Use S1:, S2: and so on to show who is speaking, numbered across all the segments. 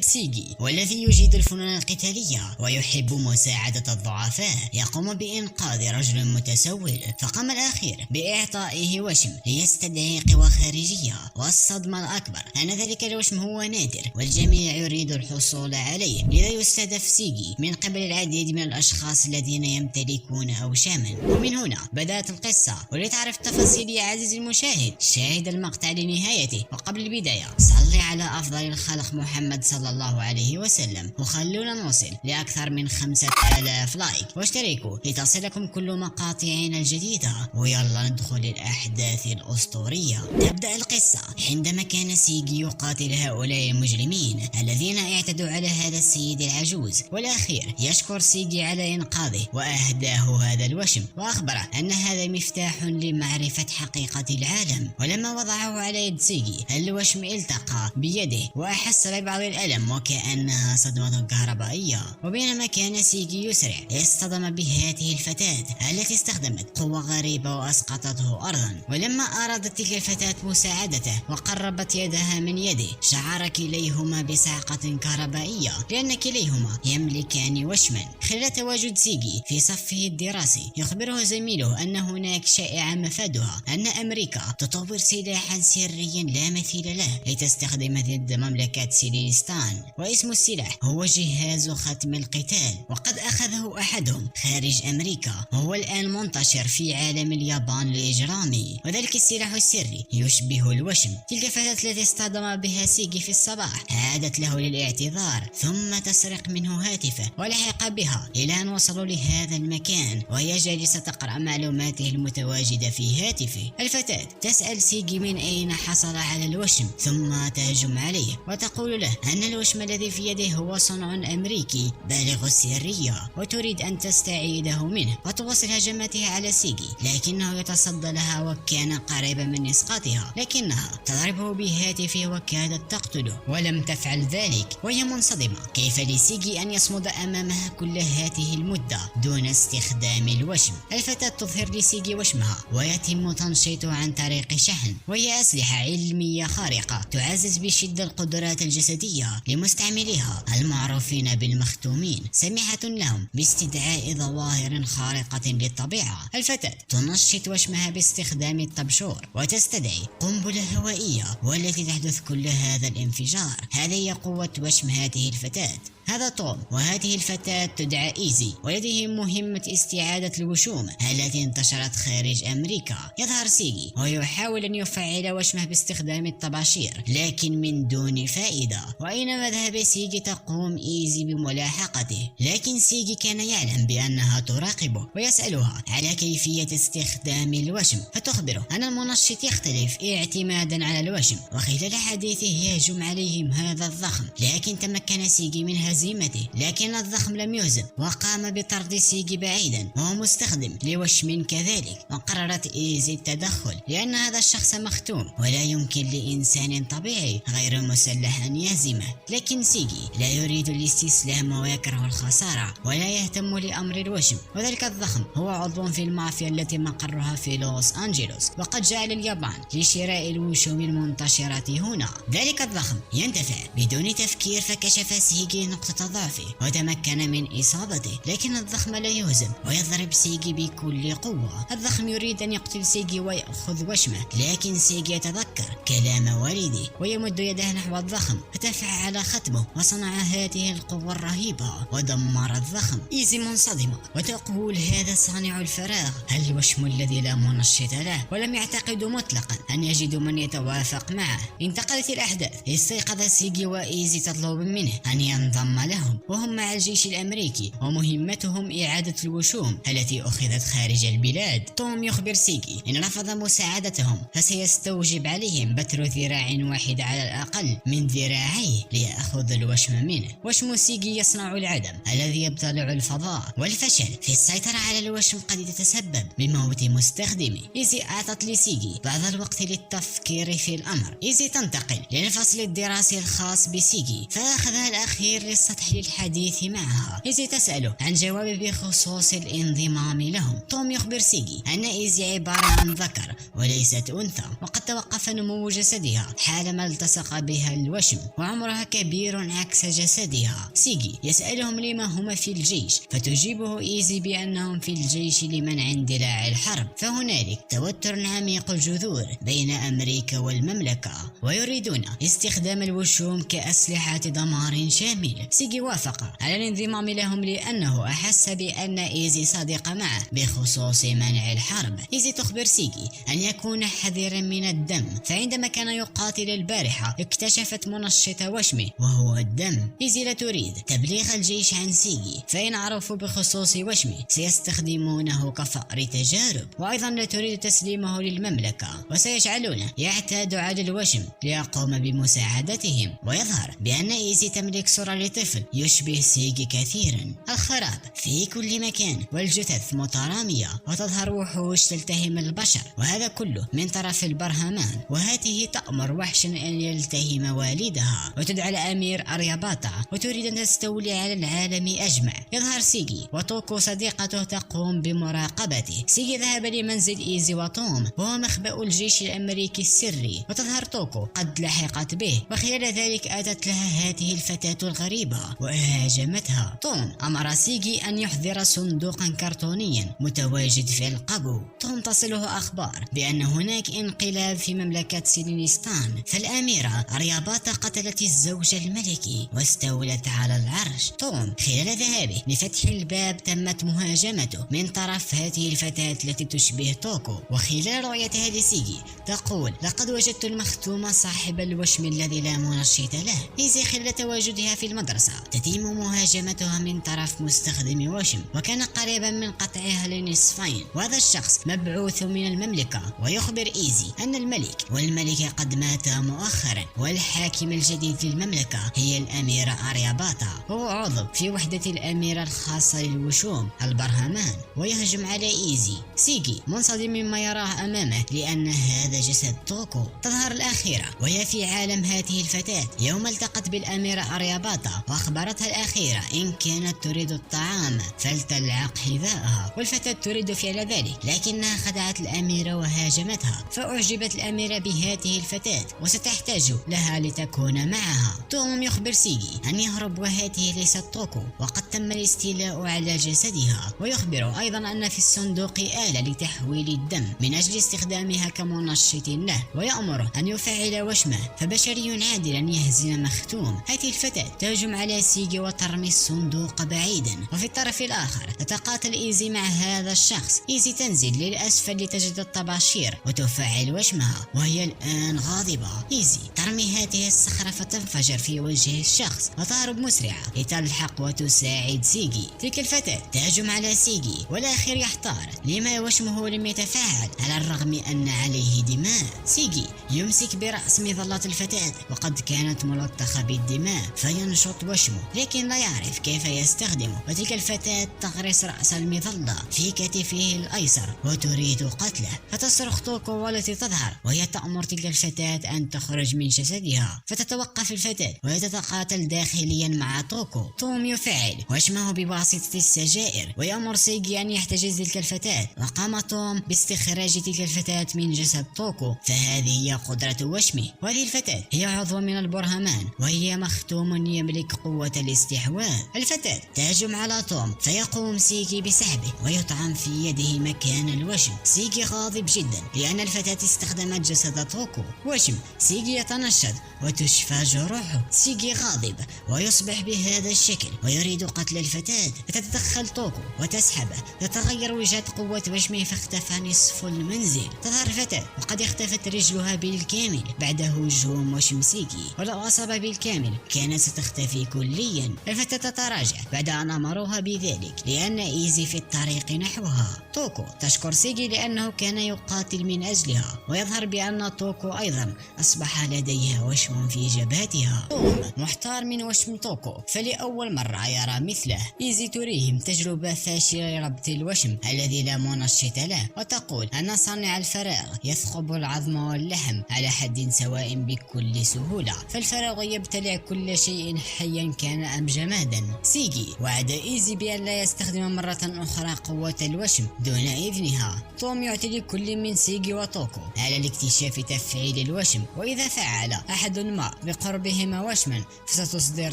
S1: سيجي والذي يجيد الفنون القتالية ويحب مساعدة الضعفاء يقوم بإنقاذ رجل متسول، فقام الأخير بإعطائه وشم ليستدعي قوى خارجية. والصدمة الأكبر أن ذلك الوشم هو نادر والجميع يريد الحصول عليه، لذا يستهدف سيجي من قبل العديد من الأشخاص الذين يمتلكون أوشاما. ومن هنا بدأت القصة، ولتعرف التفاصيل يا عزيزي المشاهد شاهد المقطع لنهايته. وقبل البداية صل على أفضل الخلق محمد صلى الله عليه وسلم، وخلونا نوصل لأكثر من 5000 لايك، واشتركوا لتصلكم كل مقاطعنا الجديدة. ويلا ندخل الأحداث الأسطورية. تبدأ القصة عندما كان سيجي يقاتل هؤلاء المجرمين الذين اعتدوا على هذا السيد العجوز، والأخير يشكر سيجي على إنقاذه وأهداه هذا الوشم، وأخبره أن هذا مفتاح لمعرفة حقيقة العالم. ولما وضعه على يد سيجي الوشم التقى بيده وأحس ببعض الألم وكأنها صدمة كهربائية. وبينما كان سيجي يسرع اصطدم بهذه الفتاة التي استخدمت قوة غريبة وأسقطته أرضا. ولما أرادت تلك الفتاة مساعدته وقربت يدها من يده شعر كليهما بصعقة كهربائية لأن كليهما يملكان وشما. خلال تواجد سيجي في صفه الدراسي يخبره زميله أن هناك شائعة مفادها أن أمريكا تطور سلاحا سريا لا مثيل له لتستخدمه ضد مملكة سيليستان، واسم السلاح هو جهاز ختم القتال، وقد أخذه أحدهم خارج أمريكا وهو الآن منتشر في عالم اليابان الإجرامي. وذلك السلاح السري يشبه الوشم. تلك الفتاة التي اصطدم بها سيجي في الصباح عادت له للاعتذار ثم تسرق منه هاتفه، ولحق بها إلى أن وصلوا لهذا المكان وهي جالسة تقرأ معلوماته المتواجدة في هاتفه. الفتاة تسأل سيجي من أين حصل على الوشم ثم تهجم عليه وتقول له أن الوشم الذي في يده هو صنع أمريكي بالغ السرية وتريد أن تستعيده منه، وتواصل هجماتها على سيجي لكنه يتصدى لها وكان قريبا من إسقاطها، لكنها تضربه بهاتفه وكادت تقتله ولم تفعل ذلك وهي منصدمة. كيف لسيجي أن يصمد أمامها كل هذه المدة دون استخدام الوشم؟ الفتاة تظهر لسيجي وشمها ويتم تنشيطه عن طريق شحن، وهي أسلحة علمية خارقة تعزز بشدة القدرات الجسدية لمستعمليها المعروفين بالمختومين، سميحة لهم باستدعاء ظواهر خارقة للطبيعة. الفتاة تنشط وشمها باستخدام الطبشور وتستدعي قنبلة هوائية والتي تحدث كل هذا الانفجار. هذه هي قوة وشم هذه الفتاة. هذا توم وهذه الفتاة تدعى إيزي ولديهم مهمة استعادة الوشوم التي انتشرت خارج أمريكا. يظهر سيجي ويحاول أن يفعل وشمه باستخدام الطباشير لكن من دون فائدة، وأينما ذهب سيجي تقوم إيزي بملاحقته، لكن سيجي كان يعلم بأنها تراقبه ويسألها على كيفية استخدام الوشم، فتخبره أن المنشط يختلف اعتمادا على الوشم. وخلال حديثه يهجم عليهم هذا الضخم لكن تمكن سيجي من هزيمته، لكن الضخم لم يهزم وقام بطرد سيجي بعيدا وهو مستخدم لوشم كذلك. وقررت إيزي التدخل لأن هذا الشخص مختوم ولا يمكن لإنسان طبيعي غير مسلح أن يهزمه، لكن سيجي لا يريد الاستسلام ويكره الخسارة ولا يهتم لأمر الوشم. وذلك الضخم هو عضو في المافيا التي مقرها في لوس أنجلوس، وقد جاء لليابان لشراء الوشوم المنتشرة هنا. ذلك الضخم يندفع بدون تفكير، فكشف سيجي نقطة ضعفه وتمكن من إصابته، لكن الضخم لا يهزم ويضرب سيجي بكل قوة. الضخم يريد أن يقتل سيجي ويأخذ وشمه، لكن سيجي يتذكر كلام والده ويمد يده نحو الضخم فتفعل ختمه وصنع هذه القوة الرهيبة ودمر الضخم. إيزي منصدمة وتقول هذا صانع الفراغ، الوشم الذي لا منشط له، ولم يعتقد مطلقا أن يجد من يتوافق معه. انتقلت الأحداث، استيقظ سيجي وإيزي تطلب منه أن ينضم لهم، وهم مع الجيش الأمريكي ومهمتهم إعادة الوشوم التي أخذت خارج البلاد. توم يخبر سيجي إن رفض مساعدتهم فسيستوجب عليهم بتر ذراع واحد على الأقل من ذراعيه ليأخذ الوشم منه. وشم سيجي يصنع العدم الذي يبتلع الفضاء، والفشل في السيطرة على الوشم قد يتسبب بموت مستخدمه. إيزي أعطت لسيجي بعض الوقت للتفكير في الأمر. إيزي تنتقل للفصل الدراسي الخاص بسيجي، فأخذها الأخير السطح للحديث معها. إيزي تسأله عن جواب بخصوص الانضمام لهم. توم يخبر سيجي أن إيزي عبارة عن ذكر وليست أنثى، وقد توقف نمو جسدها حالما التصق بها الوشم، وعمرها كبير عكس جسدها. سيجي يسألهم لما هما في الجيش، فتجيبه إيزي بأنهم في الجيش لمنع اندلاع الحرب. فهنالك توتر عميق الجذور بين أمريكا والمملكة، ويريدون استخدام الوشوم كأسلحة دمار شامل. سيجي وافق على الانضمام لهم لأنه أحس بأن إيزي صادق معه بخصوص منع الحرب. إيزي تخبر سيجي أن يكون حذرا من الدم، فعندما كان يقاتل البارحة اكتشفت منشط وشمه وهو الدم. إيزي لا تريد تبليغ الجيش عن سيجي، فإن عرفوا بخصوص وشمه سيستخدمونه كفأر تجارب، وأيضا لا تريد تسليمه للمملكة، وسيجعلونه يعتاد على الوشم ليقوم بمساعدتهم. ويظهر بأن إيزي تملك صورة لطفل يشبه سيجي كثيرا. الخراب في كل مكان والجثث مترامية، وتظهر وحوش تلتهم البشر، وهذا كله من طرف البرهمان. وهذه تأمر وحشا أن يلتهم والدها، وتدعى الأمير أرياباتا وتريد أن تستولي على العالم أجمع. يظهر سيجي وتوكو صديقته تقوم بمراقبته. سيجي ذهب لمنزل إيزي وتوم وهو مخبأ الجيش الأمريكي السري، وتظهر توكو قد لحقت به، وخلال ذلك أتت لها هذه الفتاة الغريبة وهاجمتها. توم أمر سيجي أن يحضر صندوقا كرتونيا متواجد في القبو. توم تصله أخبار بأن هناك انقلاب في مملكة سيلينستان، فالأميرة أرياباتا قتلت الزوج الملكي واستولت على العرش. توم خلال ذهابه لفتح الباب تمت مهاجمته من طرف هذه الفتاة التي تشبه توكو، وخلال رؤيتها لسيجي تقول لقد وجدت المختوم صاحب الوشم الذي لا منشط له. إيزي خلال تواجدها في المدرسة تتم مهاجمتها من طرف مستخدم وشم، وكان قريبا من قطعها لنصفين، وهذا الشخص مبعوث من المملكة. ويخبر إيزي أن الملك والملكة قد ماتا مؤخرا، والحاكم الجديد للمملكة هي الأميرة أرياباتا، وهو عضو في وحدة الأميرة الخاصة للوشوم البرهمان. ويهجم على إيزي. سيجي منصدم مما يراه أمامه لأن هذا جسد توكو. تظهر الأخيرة وهي في عالم هذه الفتاة يوم التقت بالأميرة أرياباتا، وأخبرتها الأخيرة إن كانت تريد الطعام فلتلعق حذاءها، والفتاة تريد فعل ذلك لكنها خدعت الأميرة وهاجمتها. فأعجبت الأميرة بهذه الفتاة وستحتاج لها لتكون معها. توم يخبر سيجي أن يهرب، وهذه ليست توكو وقد تم الاستيلاء على جسدها. ويخبر أيضا أن في الصندوق آلة لتحويل الدم من أجل استخدامها كمنشط له، ويأمر أن يفعل وشمه، فبشري عادلا يهزم مختوم. هذه الفتاة تهجم على سيجي وترمي الصندوق بعيدا، وفي الطرف الآخر تتقاتل إيزي مع هذا الشخص. إيزي تنزل للأسفل لتجد الطباشير وتفعل وشمها، وهي الآن غاضبة. إيزي ترمي هذه الصخرة فتنفجر في وجه الشخص، وتهرب مسرعة لتلحق وتساعد سيجي. تلك الفتاة تهجم على سيجي، والأخير يحتار لما وشمه لم يتفاعل على الرغم أن عليه دماء. سيجي يمسك برأس مظلة الفتاة وقد كانت ملطخة بالدماء، فينشط وشمه لكن لا يعرف كيف يستخدمه. وتلك الفتاة تغرس رأس المظلة في كتفه الأيسر وتريد قتله، فتصرخ توكو والتي تظهر وهي تأمر تلك الفتاة أن تخرج من جسدها، فتتوقف الفتاة وهي تتقاتل داخليا مع توكو. توم يفعل وشمه بواسطة السجائر، ويأمر سيجي أن يحتجز تلك الفتاة، وقام توم باستخراج تلك الفتاة من جسد توكو، فهذه هي قدرة وشمه. وهذه الفتاة هي عضو من البرهمان، وهي مختوم يملك قوة الاستحواذ. الفتاة تهجم على توم، فيقوم سيجي بسحبه ويطعن في يده مكان الوشم. سيجي غاضب جدا لأن الفتاة استخدمت جسد توكو. وشم سيجي يتنشط وتشفى جروحه. سيجي غاضب ويصبح بهذا الشكل ويريد قتل الفتاة، فتتدخل توكو وتسحبه. تتغير وجهة قوة وشمه فاختفى نصف المنزل. تظهر الفتاة وقد اختفت رجلها بالكامل بعد هجوم وشم سيجي، ولو أصاب بالكامل كانت ستختفي كليا. الفتاة تتراجع بعد أن أمروها بذلك لأن إيزي في الطريق نحوها. توكو تشكر سيجي لأنه كان يقاتل من أجلها، ويظهر بأن توكو أيضا أصبح لديها وشم في جبهتها. توم محتار من وشم توكو، فلأول مرة يرى مثله. إيزي تريهم تجربة فاشلة لربط الوشم الذي لا منشط له، وتقول أن صانع الفراغ يثقب العظم واللحم على حد سواء بكل سهولة، فالفراغ يبتلع كل شيء حيا كان أم جمادا. سيجي وعد إيزي بأن لا يستخدم مرة أخرى قوة الوشم دون إذنها. توم يعطي لكل من سيجي وتوكو على الاكتشاف تفعيل الوشم، وإذا فعل أحد ما بقربهما وشما فستصدر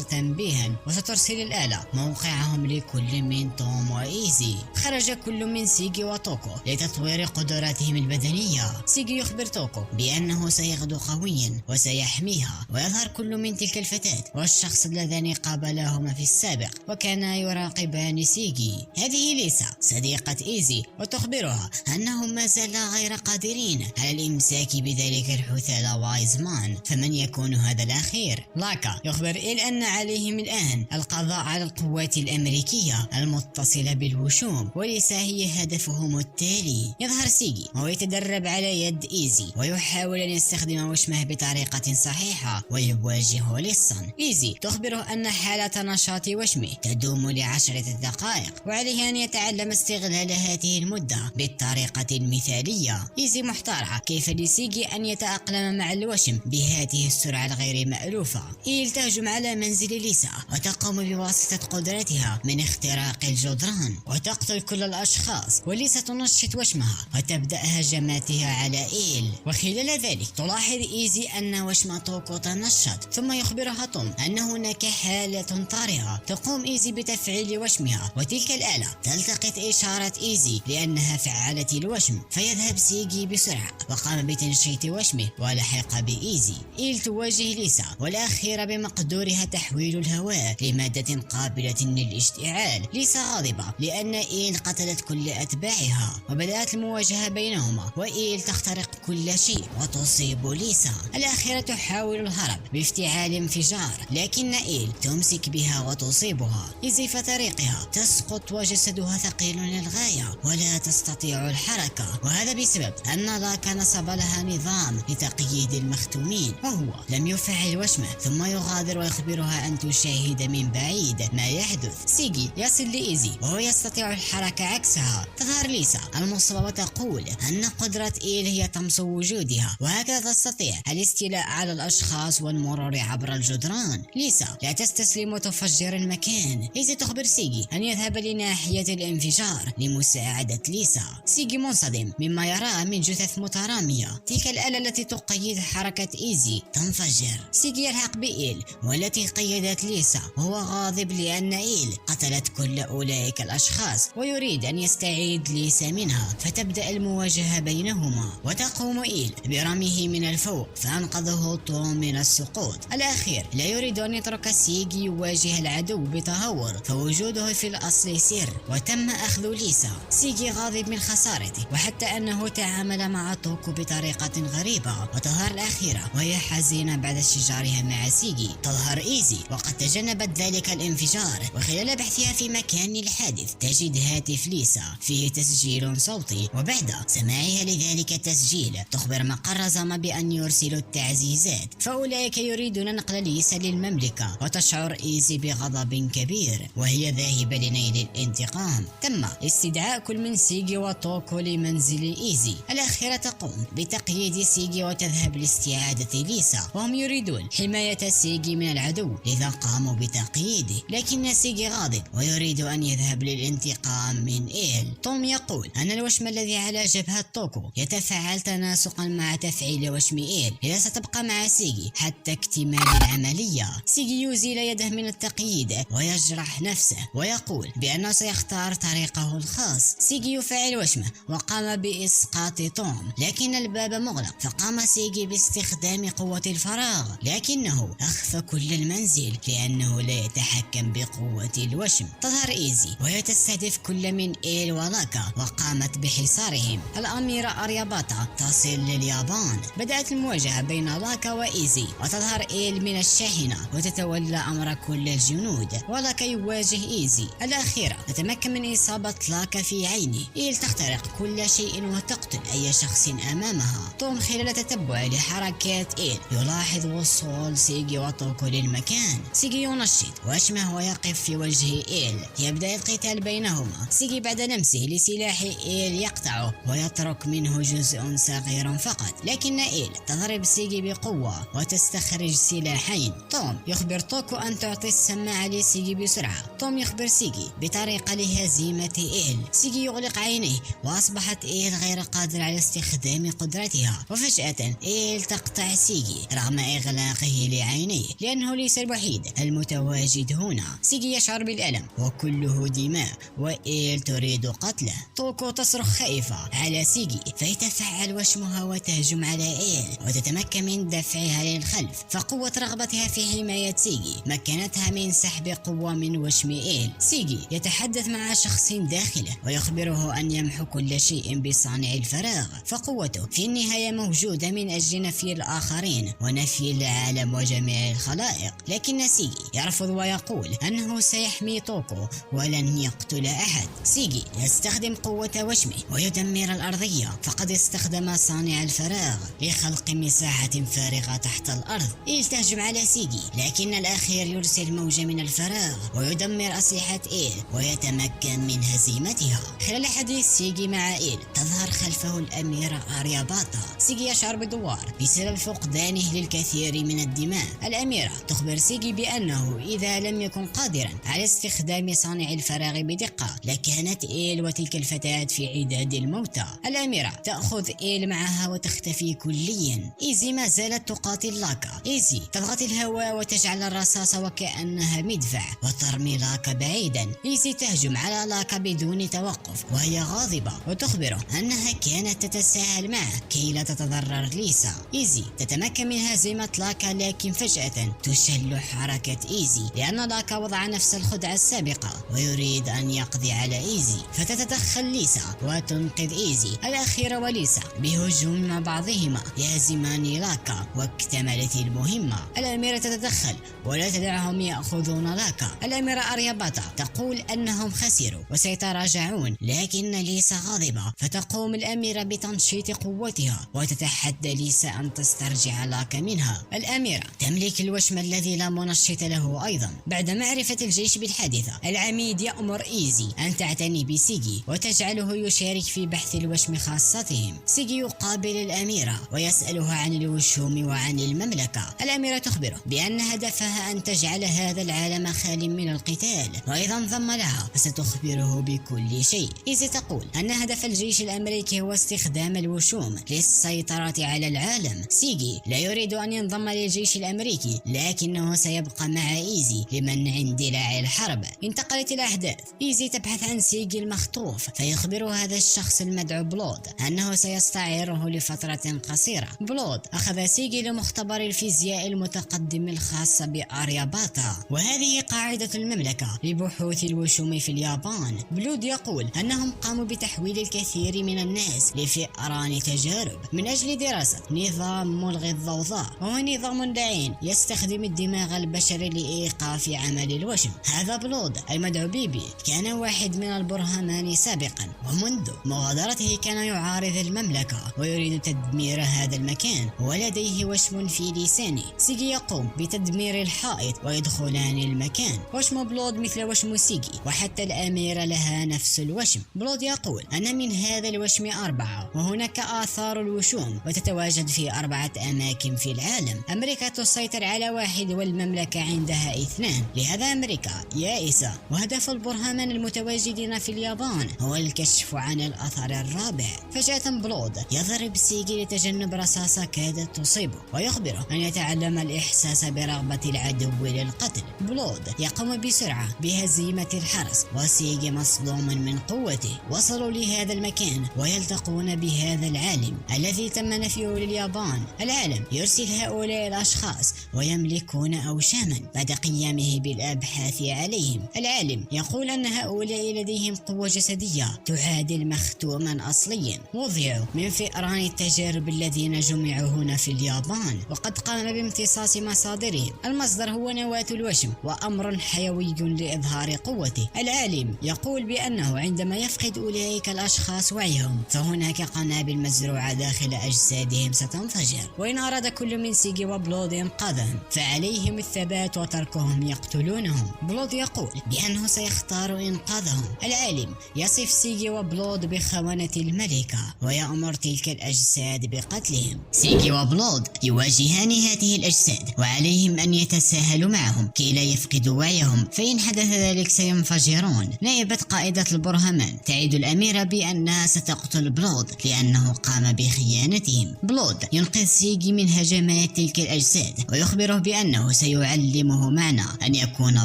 S1: تنبيها وسترسل الآلة موقعهم لكل من توم وإيزي. خرج كل من سيجي وتوكو لتطوير قدراتهم البدنية. سيجي يخبر توكو بأنه سيغدو قويا وسيحميها، ويظهر كل من تلك الفتاة والشخص اللذان قابلهما في السابق وكانا يراقبان سيجي. هذه ليسا صديقة إيزي، وتخبرها أنهم ما زالا غير قادرين على الإمساك بذلك الحثالة وايزمان، فمن يكون هذا الأخير؟ لاكا يخبر إيل أن عليهم الآن القضاء على القوات الأمريكية المتصلة بالوشوم، وليسا هي هدفهم التالي. يظهر سيجي وهو يتدرب على يد إيزي ويحاول أن يستخدم وشمه بطريقة صحيحة ويواجه لصا. إيزي تخبره أن حالة نشاط وشمه تدوم ل10 دقائق، وعليه أن يتعلم استغلال هذه المدة بالطريقة المثالية. إيزي محتارة كيف لسيجي أن يتأقلم مع الوشم بهذه السرعة الغير مألوفة. إيل تهجم على منزل ليسا وتقوم بواسطة قدرتها من اختراق الجدران وتقتل كل الأشخاص، وليسا تنشط وشمها وتبدأ هجماتها على إيل. وخلال ذلك تلاحظ إيزي أن وشم توكو تنشط، ثم يخبرها توم أن هناك حالة طارئة. تقوم إيزي بتفعيل وشمها، وتلك الآلة تلتقط إشارة إيزي لأنها فعلت الوشم، فيذهب سيجي بسرعة وقام بتنشيط وشمه ولحق بإيزي. إيل تواجه ليسا والأخيرة بمقدورها تحويل الهواء لمادة قابلة للاشتعال. ليسا غاضبة لأن إيل قتلت كل أتباعها، وبدأت المواجهة بينهما، وإيل تخترق كل شيء وتصيب ليسا. الأخيرة تحاول الهرب بافتعال انفجار، لكن إيل تمسك بها وتصيبها. إيزي في طريقها تسقط وجسدها ثقيل للغاية ولا تستطيع الحركة، وهذا بسبب أن لاكا نصب لها نظام لتقييد المختومين، وهو لم يفعل وشمه، ثم يغادر ويخبرها أن تشاهد من بعيد ما يحدث. سيجي يصل لإيزي وهو يستطيع الحركة عكسها. تظهر ليسا المصابة وتقول أن قدرة إيل هي طمس وجودها، وهكذا تستطيع الاستيلاء على الأشخاص والمرور عبر الجدران. ليسا لا تستسلم وتفجر المكان. إيزي تخبر سيجي أن يذهب لناحية الانفجار لمساعدة ليسا. سيجي منصدم مما يراه من جثث مترامية. تلك الآلة التي تقيد حركة إيزي تنفجر. سيجي يلحق بإيل والتي قيدت ليسا، وهو غاضب لأن إيل قتلت كل أولئك الأشخاص ويريد أن يستعيد ليسا منها، فتبدأ المواجهة بينهما، وتقوم إيل برميه من الفوق فأنقذه توم من السقوط. الأخير لا يريد أن يترك سيجي يواجه العدو بتهور، فوجوده في الأصل سر، وتم أخذ ليسا. سيجي غاضب من خسارته، وحتى أنه تعامل مع توكو بطريقة غريبة. وتظهر الأخيرة وهي حزينة بعد شجارها مع سيجي. تظهر إيزي وقد تجنبت ذلك الانفجار، وخلال بحثها في مكان الحادث تجد هاتف ليسا فيه تسجيل صوتي، وبعد سماعها لذلك التسجيل تخبر مقر زاما بأن يرسلوا التعزيزات، فأولئك يريدون نقل ليسا للمملكة. وتشعر إيزي بغضب كبير وهي ذاهبة لنيل الانتقام. تم استدعاء كل من سيجي وتوكو لمنزل إيزي. الأخيرة تقوم بتقييد سيجي وتذهب لاستعادة ليسا، وهم يريدون حماية سيجي من العدو، لذا قاموا بتقييده. لكن سيجي غاضب ويريد أن يذهب للانتقام من إيل. توم يقول أن الوشم الذي على جبهة توكو يتفاعل تناسقا مع تفعيل وشم إيل، لذا ستبقى مع سيجي حتى اكتمال العملية. سيجي يزيل يده من التقييد ويجرح نفسه، ويقول بأنه سيختار طريقه الخاص. سيجي يفعل وشمه وقام بإسقاط توم، لكن الباب مغلق، فقام سيجي باستخدام قوة الفراغ، لكنه أخفى كل المنزل لأنه لا يتحكم بقوة الوشم. تظهر إيزي وهي تستهدف كل من إيل ولاكا وقامت بحصارهم. الأميرة أرياباتا تصل لليابان. بدأت المواجهة بين لاكا وإيزي، وتظهر إيل من الشاحنة وتتولى أمر كل الجنود، ولاكا تواجه إيزي الأخيرة تتمكن من إصابة لاكا في عينه. إيل تخترق كل شيء وتقتل أي شخص أمامها. توم خلال تتبع لحركات إيل يلاحظ وصول سيجي وتوكو للمكان. سيجي ينشط وشمه ويقف في وجه إيل. يبدأ القتال بينهما. سيجي بعد لمسه لسلاح إيل يقطعه ويترك منه جزء صغير فقط، لكن إيل تضرب سيجي بقوة وتستخرج سلاحين. توم يخبر توكو أن تعطي السماعة لسيجي بسرعة. توم يخبر سيجي بطريقة لهزيمة إيل. سيجي يغلق عينيه وأصبحت إيل غير قادر على استخدام قدرتها. وفجأة إيل تقطع سيجي رغم إغلاقه لعينيه لأنه ليس الوحيد المتواجد هنا. سيجي يشعر بالألم وكله دماء وإيل تريد قتله. توكو تصرخ خائفة على سيجي فيتفعل وشمها وتهجم على إيل وتتمكن من دفعها للخلف. فقوة رغبتها في حماية سيجي مكنتها من سحب قوة من وشم إيل. سيجي يتحدث مع شخص داخله ويخبره أن يمحو كل شيء بصانع الفراغ، فقوته في النهاية موجودة من أجل نفي الآخرين ونفي العالم وجميع الخلائق. لكن سيجي يرفض ويقول أنه سيحمي توكو ولن يقتل أحد. سيجي يستخدم قوة وشمه ويدمر الأرضية، فقد استخدم صانع الفراغ لخلق مساحة فارغة تحت الأرض. إيل تهجم على سيجي لكن الأخير يرسل موجة من الفراغ ويدمر أسلحة إيل ويتمكن من هزيمتها. خلال حديث سيجي مع إيل تظهر خلفه الأميرة أرياباتا. سيجي يشعر بالدوار بسبب فقدانه للكثير من الدماء. الأميرة تخبر سيجي بأنه إذا لم يكن قادرا على استخدام صانع الفراغ بدقة لكانت إيل وتلك الفتاة في عداد الموتى. الأميرة تأخذ إيل معها وتختفي كليا. إيزي ما زالت تقاتل لاكا. إيزي تضغط الهواء وتجعل الرصاص وكأنها مدفع وترمي لاكا بعيدا. إيزي تهجم على لاكا بدون توقف وهي غاضبة وتخبره أنها كانت تتساهل معه كي لا تتضرر ليسا. إيزي تتمكن من هزيمة لاكا لكن فجأة تشل حركة إيزي لأن لاكا وضع نفس الخدعة السابقة ويريد أن يقضي على إيزي، فتتدخل ليسا وتنقذ إيزي. الأخيرة وليسا بهجوم مع بعضهما يهزمان لاكا واكتملت المهمة. الأميرة تتدخل ولا تدعهم يأخذون لاكا. الأميرة أرياباتا تقول أنهم خسروا وسيتراجعون، لكن ليسا غاضبة فتقوم الأميرة بتنشيط قوتها وتتحدى ليسا أن تسترجع لاكا منها. الأميرة تملك الوشم الذي لا منشط له أيضا. بعد معرفة الجيش بالحادثة العميد يأمر إيزي أن تعتني بسيجي وتجعله يشارك في بحث الوشم خاصتهم. سيجي يقابل الأميرة ويسألها عن الوشوم وعن المملكة. الأميرة تخبره بأن هدفها أن تجعل هذا العالم خال من القتال، وإذا انضم لها فستخبره بكل شيء. إيزي تقول أن هدف الجيش الأمريكي هو استخدام الوشوم للسيطرة على العالم. سيجي لا يريد أن ينضم للجيش الأمريكي لكنه سيبقى مع إيزي لمنع اندلاع الحرب. انتقلت الأحداث. إيزي تبحث عن سيجي المخطوف فيخبر هذا الشخص المدعو بلود أنه سيستعيره لفترة قصيرة. بلود أخذ سيجي لمختبر الفيزياء المتقدم الخاص بأرياباتا، وهذه قاعدة المملكة لبحوث الوشوم في اليابان. بلود يقول أنهم قاموا بتحويل الكثير من الناس لفئران تجارب من أجل دراسة نظام ملغي الضوضاء، وهو نظام لعين يستخدم الدماغ البشري لإيقاف عمل الوشم. هذا بلود المدعو بيبي كان واحد من البرهمان سابقا، ومنذ مغادرته كان يعارض المملكة ويريد تدمير هذا المكان ولديه وشم في لسانه. سيجي يقوم بتدمير الحائط ويدخلان المكان. وشم بلود مثل وشم سيجي وحتى الأميرة لها نفس الوشم. بلود يقول أن من هذا الوشم 4 وهناك آثار الوشوم وتتواجد في 4 أماكن في العالم. أمريكا تسيطر على 1 والمملكة عندها 2، لهذا أمريكا يائسة، وهدف البرهمان المتواجدين في اليابان هو الكشف عن الأثر الرابع. فجأة بلود يضرب سيجي لتجنب رصاصة كادت تصيبه ويخبره أن يتعلم الإحساس برغبة العدو للقتل. بلود يقوم بسرعة بهزيمة الحرس وسيجي مصدوم من قوته. وصلوا لهذا المكان ويلتقون بهذا العالم الذي تم نفيه لليابان. العالم يرسل هؤلاء الأشخاص ويملكون أوشاما بعد قيامه بالأبحاث عليهم. العالم يقول أن هؤلاء لديهم قوة جسدية تعادل مختوما أصليا، وضعوا من فئران التجارب الذين جمعوا هنا في اليابان، وقد قام بامتصاص مصادرهم. المصدر هو نواة الوشم وأمر حيوي كيميائي لإظهار قوته. العالم يقول بأنه عندما يفقد أولئك الأشخاص وعيهم فهناك قنابل مزروعة داخل أجسادهم ستنفجر، وإن أراد كل من سيجي وبلود إنقاذهم فعليهم الثبات وتركهم يقتلونهم. بلود يقول بأنه سيختار إنقاذهم. العالم يصف سيجي وبلود بخونة الملكة ويأمر تلك الأجساد بقتلهم. سيجي وبلود يواجهان هذه الأجساد وعليهم أن يتساهلوا معهم كي لا يفقدوا وعيهم، فإن حدث ذلك سينفجرون. نائبة قائدة البرهمان تعد الأميرة بأنها ستقتل بلود لأنه قام بخيانتهم. بلود ينقذ سيجي من هجمات تلك الأجساد ويخبره بأنه سيعلمه معنى أن يكون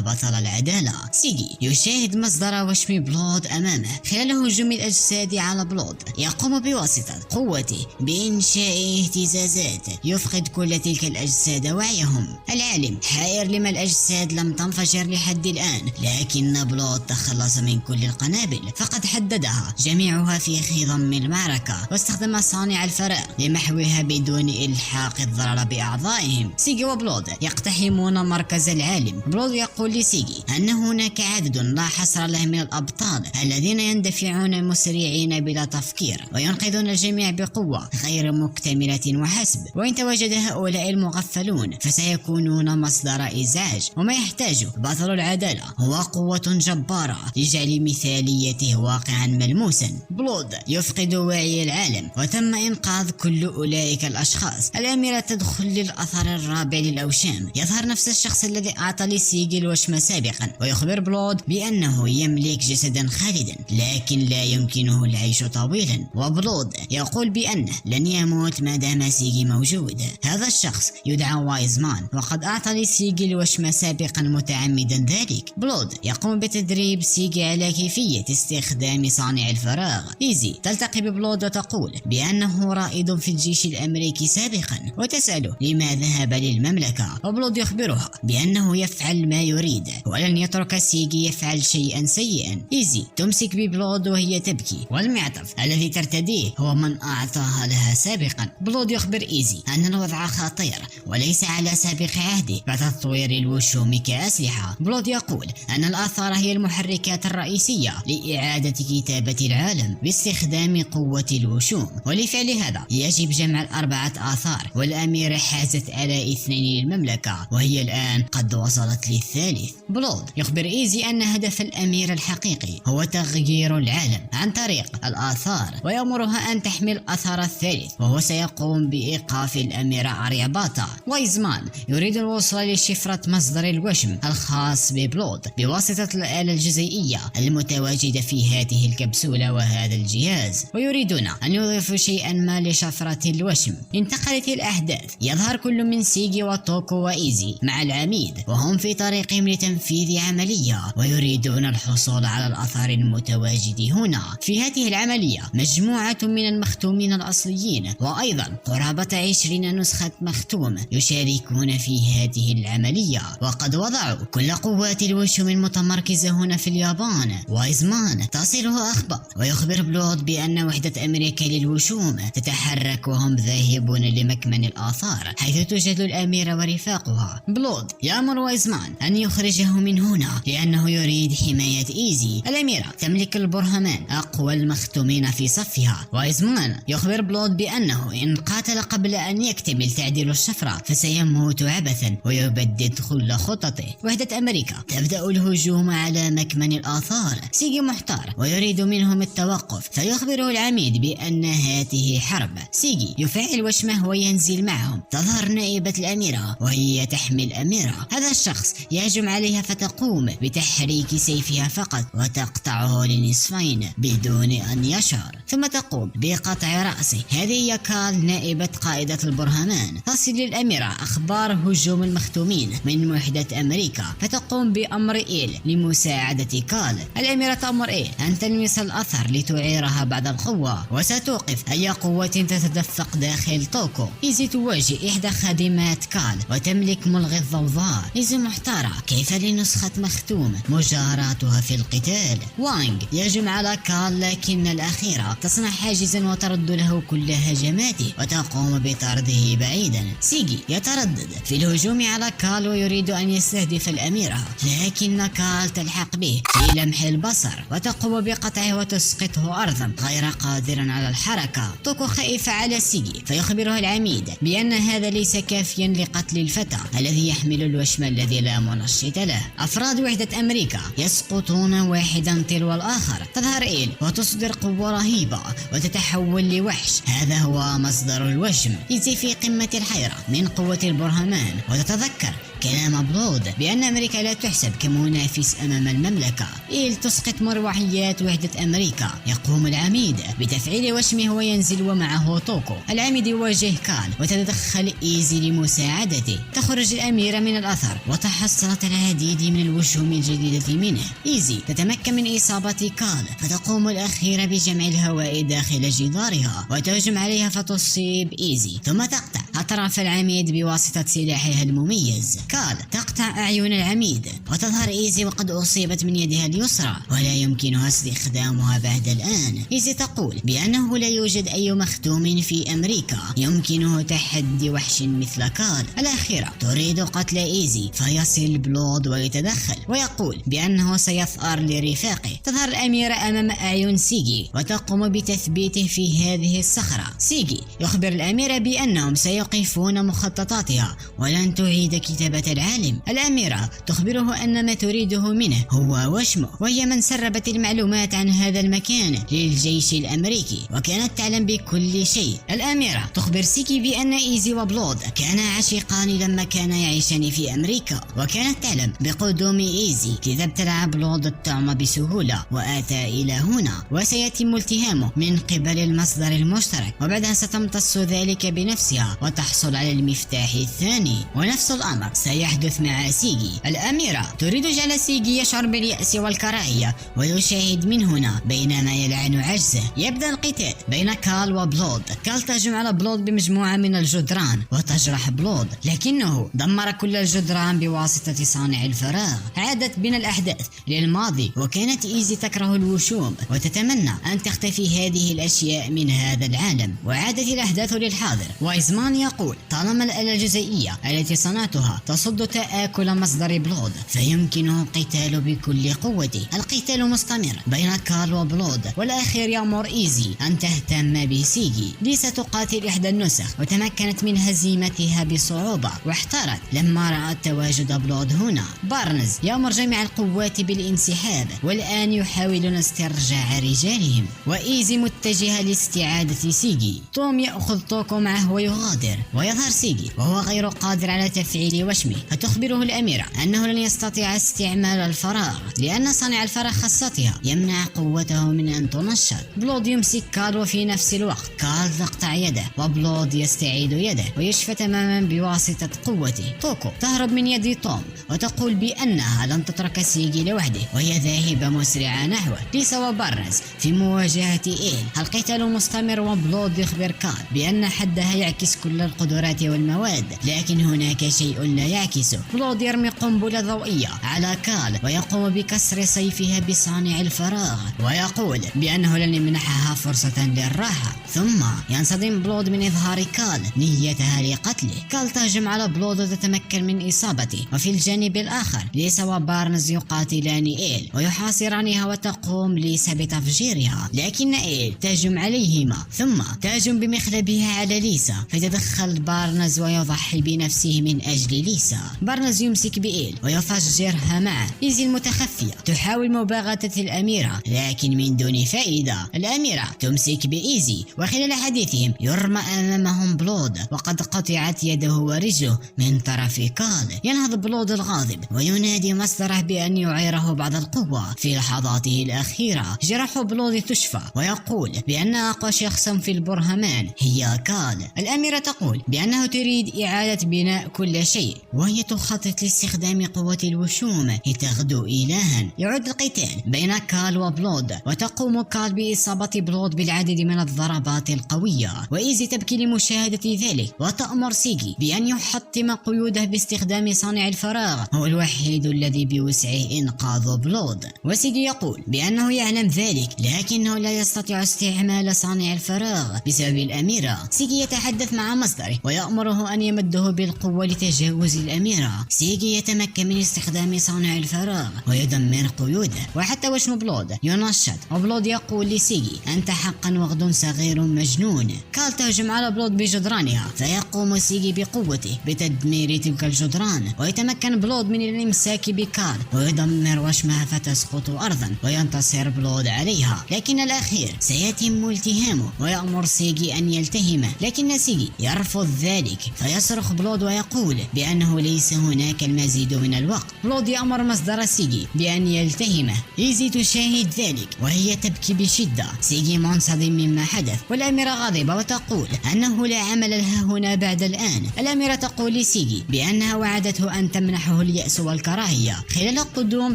S1: بطل العدالة. سيجي يشاهد مصدر وشم بلود أمامه خلال هجوم الأجساد على بلود، يقوم بواسطة قوته بإنشاء اهتزازات يفقد كل تلك الأجساد وعيهم. العالم حائر لما الأجساد لم تنفجر لحد الآن، لكن بلود تخلص من كل القنابل فقد حددها جميعها في خضم المعركة، واستخدم صانع الفراغ لمحوها بدون إلحاق الضرر بأعضائهم. سيجي وبلود يقتحمون مركز العالم. بلود يقول لسيجي أن هناك عدد لا حصر له من الأبطال الذين يندفعون مسرعين بلا تفكير وينقذون الجميع بقوة غير مكتملة وحسب، وإن تواجد هؤلاء المغفلون فسيكونون مصدر إزعاج، وما يحتاجه بطل العدالة هو قوة جبارة لجعل مثاليته واقعا ملموسا. بلود يفقد وعي العالم وتم إنقاذ كل أولئك الأشخاص. الأميرة تدخل للأثر الرابع للأوشام. يظهر نفس الشخص الذي أعطى لسيجي الوشم سابقا ويخبر بلود بأنه يملك جسدا خالدا لكن لا يمكنه العيش طويلا، وبلود يقول بأنه لن يموت ما دام سيجي موجود. هذا الشخص يدعى وايزمان وقد أعطى لسيجي الوشم سابقا متعمدا ذلك. بلود يقوم بتدريب سيجي على كيفية استخدام صانع الفراغ. إيزي تلتقي ببلود وتقول بأنه رائد في الجيش الأمريكي سابقا وتسأله لما ذهب للمملكة، وبلود يخبرها بأنه يفعل ما يريد ولن يترك سيجي يفعل شيئا سيئا. إيزي تمسك ببلود وهي تبكي، والمعطف الذي ترتديه هو من أعطاها لها سابقا. بلود يخبر إيزي أن الوضع خطير وليس على سابق عهده فتطوير الوشوم كأسلحة. بلود يقول أن الآثار هي المحركات الرئيسية لإعادة كتابة العالم باستخدام قوة الوشوم، ولفعل هذا يجب جمع الأربعة آثار، والأميرة حازت على 2 للمملكة وهي الآن قد وصلت للثالث. بلود يخبر إيزي أن هدف الأميرة الحقيقي هو تغيير العالم عن طريق الآثار ويأمرها أن تحمل الأثر الثالث وهو سيقوم بإيقاف الأميرة أرياباتا. وايزمان يريد الوصول لشفرة مصدر الوشم الخاص ببلود بواسطة الآلة الجزيئية المتواجدة في هذه الكبسولة وهذا الجهاز، ويريدون أن يضيفوا شيئا ما لشفرة الوشم. انتقلت الأحداث، يظهر كل من سيجي وتوكو وإيزي مع العميد وهم في طريقهم لتنفيذ عملية ويريدون الحصول على الأثر المتواجد هنا. في هذه العملية مجموعة من المختومين الأصليين وأيضا قرابة 20 نسخة مختوم يشاركون في هذه العملية، وقد وضعوا كل قوات الوشوم المتمركزة هنا في اليابان. وايزمان تصله أخبار ويخبر بلود بأن وحدة أمريكا للوشوم تتحرك وهم ذاهبون لمكمن الآثار حيث توجد الأميرة ورفاقها. بلود يأمر وايزمان أن يخرجه من هنا لأنه يريد حماية إيزي. الأميرة تملك البرهمان أقوى المختومين في صفها. وايزمان يخبر بلود بأنه إن قاتل قبل أن يكتمل تعديل الشفرة فسيموت عبثا ويبدد كل خططه. وحدة أمريكا تبدأ الهجوم على مكمن الآثار. سيجي محتار ويريد منهم التوقف فيخبره العميد بأن هذه حرب. سيجي يفعل وشمه وينزل معهم. تظهر نائبة الأميرة وهي تحمي الأميرة. هذا الشخص يهجم عليها فتقوم بتحريك سيفها فقط وتقطعه لنصفين بدون أن يشعر، ثم تقوم بقطع رأسه. هذه هي كال نائبة قائدة البرهمان. تصل للأميرة أخبار هجوم المختومين من وحدة أمريكا فتقوم بأمر إيل لمساعدة كال. الأميرة تأمر إيل أن تلمس الأثر لتعيرها بعد القوة وستوقف أي قوة تتدفق داخل توكو. إيزي تواجه إحدى خادمات كال وتملك ملغي الضوضاء. إيزي محتارة كيف لنسخة مختوم مجاراتها في القتال. وانغ يهجم على كال لكن الأخيرة تصنع حاجزا وترد له كل هجماته وتقوم بطرده بعيدا. سيجي يتردد في الهجوم على كال ويريد أن يستهدف الأميرة الأميرة، لكن كال تلحق به في لمح البصر وتقوم بقطعه وتسقطه أرضا غير قادر على الحركة. توكو خائف على سيجي فيخبره العميد بأن هذا ليس كافيا لقتل الفتى الذي يحمل الوشم الذي لا منشط له. أفراد وحدة أمريكا يسقطون واحدا تلو الآخر. تظهر إيل وتصدر قوة رهيبة وتتحول لوحش. هذا هو مصدر الوشم. إيزي في قمة الحيرة من قوة البرهمان وتتذكر كلام بلود بأن أمريكا لا تحسب كمنافس أمام المملكة. إيل تسقط مروحيات وحدة أمريكا. يقوم العميد بتفعيل وشمه وينزل ومعه توكو. العميد يواجه كال وتتدخل إيزي لمساعدته. تخرج الأميرة من الأثر وتحصلت العديد من الوشوم الجديدة منه. إيزي تتمكن من إصابة كال فتقوم الأخيرة بجمع الهواء داخل جدارها وتهجم عليها فتصيب إيزي، ثم تقطع أطراف العميد بواسطة سلاحها المميز. كال تقطع أعين العميد وتظهر إيزي وقد أصيبت من يدها اليسرى ولا يمكنها استخدامها بعد الآن. إيزي تقول بأنه لا يوجد أي مختوم في أمريكا يمكنه تحدي وحش مثل كال. الأخيرة تريد قتل إيزي فيصل بلود ويتدخل ويقول بأنه سيثأر لرفاقه. تظهر الأميرة أمام أعين سيجي وتقوم بتثبيته في هذه الصخرة. سيجي يخبر الأميرة بأنهم سيوقفون مخططاتها ولن تعيد كتابة العالم. الأميرة تخبره أن ما تريده منه هو وشمه، وهي من سربت المعلومات عن هذا المكان للجيش الأمريكي وكانت تعلم بكل شيء. الأميرة تخبر سيكي بأن إيزي وبلود كانا عشيقان لما كانا يعيشان في أمريكا وكانت تعلم بقدوم إيزي، لذا ابتلع بلود الطعم بسهولة وآتى إلى هنا وسيتم التهامه من قبل المصدر المشترك وبعدها ستمتص ذلك بنفسها وتحصل على المفتاح الثاني. ونفس الأمر سيحدث مع سيجي. الأميرة تريد جعل سيجي يشعر باليأس والكراهية ويشاهد من هنا بينما يلعن عجزه. يبدأ القتال بين كال وبلود. كال تهجم على بلود بمجموعة من الجدران وتجرح بلود لكنه دمر كل الجدران بواسطة صانع الفراغ. عادت بنا الأحداث للماضي وكانت إيزي تكره الوشوم وتتمنى أن تختفي هذه الأشياء من هذا العالم. وعادت الأحداث للحاضر. وايزمان يقول طالما الآلة الجزيئية التي صنعتها تصد تآكل مصدر بلود فيمكنه القتال بكل قوته. القتال مستمر بين كال وبلود والأخير يأمر إيزي أن تهتم بسيجي. ليسا تقاتل إحدى النسخ وتمكنت من هزيمتها بصعوبة واحتارت لما رأت تواجد بلود هنا. بارنز يأمر جميع القوات بالانسحاب والآن يحاولون استرجاع رجالهم وإيزي متجهة لاستعادة سيجي. توم يأخذ توكو معه ويغادر ويظهر سيجي وهو غير قادر على تفعيل وشمه فتخبره الأميرة أنه لن يستطيع استعمال الفراغ لأن صانع الفراغ خاصتها يمنع قوته من أن تنشط. بلود يمسك كال وفي نفس الوقت كال تقطع يده وبلود يستعيد يده ويشفى تماما بواسطة قوته. توكو تهرب من يد توم وتقول بأنها لن تترك سيجي لوحده وهي ذاهبة مسرعة نحوه. ليسا وبارنز في مواجهة إيل. القتال مستمر وبلود يخبر كال بأن حدها يعكس كل القدرات والمواد لكن هناك شيء لا يعكسه. بلود يرمي قنبلة ضوئية على كال ويقوم بكسر سيفها بصانع الفراغ ويقول بأنه لن يمنحها فرصة للراحة. ثم ينصدم بلود من إظهار كال نيتها لقتله. كال تهجم على بلود وتتمكن من إصابته. وفي الجانب الآخر ليسا وبارنز يقاتلان إيل ويحاصرانها وتقوم ليسا بتفجيرها لكن إيل تهجم عليهما ثم تهجم بمخلبها على ليسا فيتدخل بارنز ويضحي بنفسه من أجل ليسا. بارنز يمسك بإيل ويفجرها معه. إيزي المتخفية تحاول مباغتة الأميرة لكن من دون فائدة. الأميرة تمسك بإيزي وخلال حديثهم يرمى أمامهم بلود وقد قطعت يده ورجله من طرف كال. ينهض بلود الغاضب وينادي مصدره بأن يعيره بعض القوة. في لحظاته الأخيرة جرح بلود تشفى ويقول بأن أقوى شخص في البرهمان هي كال. الأميرة تقول بأنه تريد إعادة بناء كل شيء وهي تخطط لاستخدام قوة الوشوم لتغدو إلها. يعود القتال بين كال وبلود وتقوم كال بإصابة بلود بالعديد من الضربات القوية وإيزي تبكي لمشاهدة ذلك وتأمر سيجي بأن يحطم قيوده باستخدام صانع الفراغ هو الوحيد الذي بوسعه إنقاذ بلود. وسيجي يقول بأنه يعلم ذلك لكنه لا يستطيع استعمال صانع الفراغ بسبب الأميرة. سيجي يتحدث مع مصدره ويأمره أن يمده بالقوة لتجاوز الأميرة. سيجي يتمكن من استخدام صانع الفراغ ويدمر قيوده، وحتى وشم بلود ينشط، وبلود يقول لسيجي أنت حقا وغد صغير مجنون. كال تهجم على بلود بجدرانها، فيقوم سيجي بقوته بتدمير تلك الجدران، ويتمكن بلود من الامساك بكال ويدمر وشمها فتسقط أرضا وينتصر بلود عليها. لكن الأخير سيتم التهامه ويأمر سيجي أن يلتهمه، لكن سيجي يرفض ذلك، فيصرخ بلود ويقول بأنه ليس هناك المزيد من الوقت. بلود يأمر مصدر سيجي بأن يلتهمه. إيزي تشاهد ذلك وهي تبكي بشدة. سيجي منصدم مما حدث، والأميرة غاضبة وتقول أنه لا عمل لها هنا بعد الآن. الأميرة تقول لسيجي بأنها وعدته أن تمنحه اليأس والكراهية. خلال قدوم